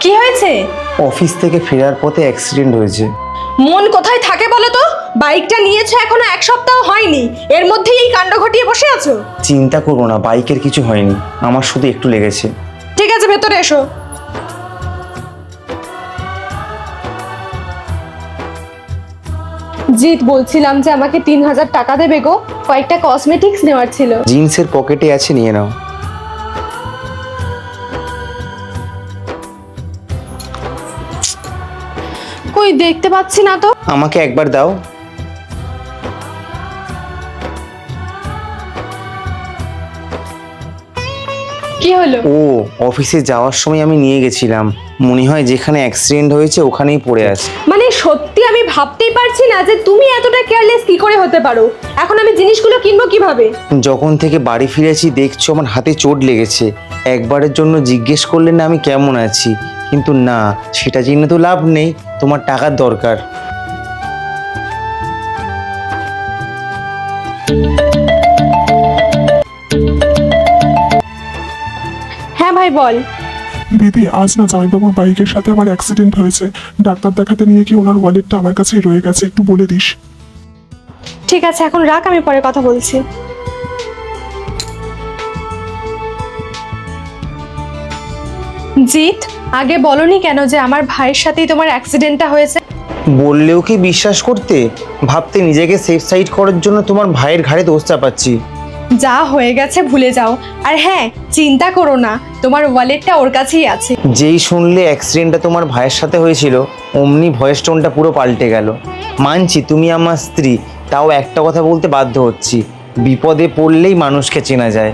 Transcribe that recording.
কি হয়েছে? অফিস থেকে ফেরার পথে অ্যাক্সিডেন্ট হয়েছে। মন কোথায় থাকে বলো তো? বাইকটা নিয়েছো এখনো 1 সপ্তাহ হয়নি, এর মধ্যেই এই কাণ্ড ঘটিয়ে বসে আছো। চিন্তা করো না, বাইকের কিছু হয়নি, আমার শুধু একটু লেগেছে। ঠিক আছে, ভেতরে এসো। জিৎ, বলছিলাম যে আমাকে 3000 টাকা দেবে গো, কয়েকটা কসমেটিক্স নেওয়ার ছিল। জিন্সের পকেটে আছে, নিয়ে নাও। কই দেখতে পাচ্ছি না তো। আমাকে একবার দাও। কি হলো? ও, অফিসে যাওয়ার সময় আমি নিয়ে গেছিলাম, মনে হয় যেখানে অ্যাক্সিডেন্ট হয়েছে ওখানেই পড়ে আছে। মানে সত্যি আমি ভাবতেই পারছি না যে তুমি এতটা কেয়ারলেস কি করে হতে পারো। এখন আমি জিনিসগুলো কিনবো কিভাবে? যখন থেকে বাড়ি ফিরেছি দেখছো আমার হাতে চোট লেগেছে, একবারের জন্য জিজ্ঞেস করলে না আমি কেমন আছি, কিন্তু না, সেটা জেনে তো লাভ নেই, তোমার টাকার দরকার। হ্যাঁ ভাই বল। দিদি, আজ না জামাইবাবুর বাইকের সাথে আমার অ্যাক্সিডেন্ট হয়েছে। ডাক্তার দেখাতে নিয়ে কি ওনার ওয়ালেটটা আমার কাছেই রয়ে গেছে, একটু বলে দিস। ঠিক আছে, এখন রাখ, আমি পরে কথা বলছি। জিৎ, আগে বলনি কেন যে আমার ভাইয়ের সাথেই তোমার অ্যাক্সিডেন্টটা হয়েছে? বললেও কি বিশ্বাস করতে? ভাবতে নিজেকে সেফ সাইড করার জন্য তোমার ভাইয়ের ঘাড়ে দোষ চাপাচ্ছি। যা হয়ে গেছে ভুলে যাও। আর হ্যাঁ, চিন্তা করো না, তোমার ওয়ালেটটা ওর কাছেই আছে। যেই শুনলে অ্যাক্সিডেন্টটা তোমার ভাইয়ের সাথে হয়েছিল, অমনি ভয়েস টোনটা পুরো পাল্টে গেল। মানছি তুমি আমার স্ত্রী, তাও একটা কথা বলতে বাধ্য হচ্ছি, বিপদে পড়লেই মানুষকে চেনা যায়।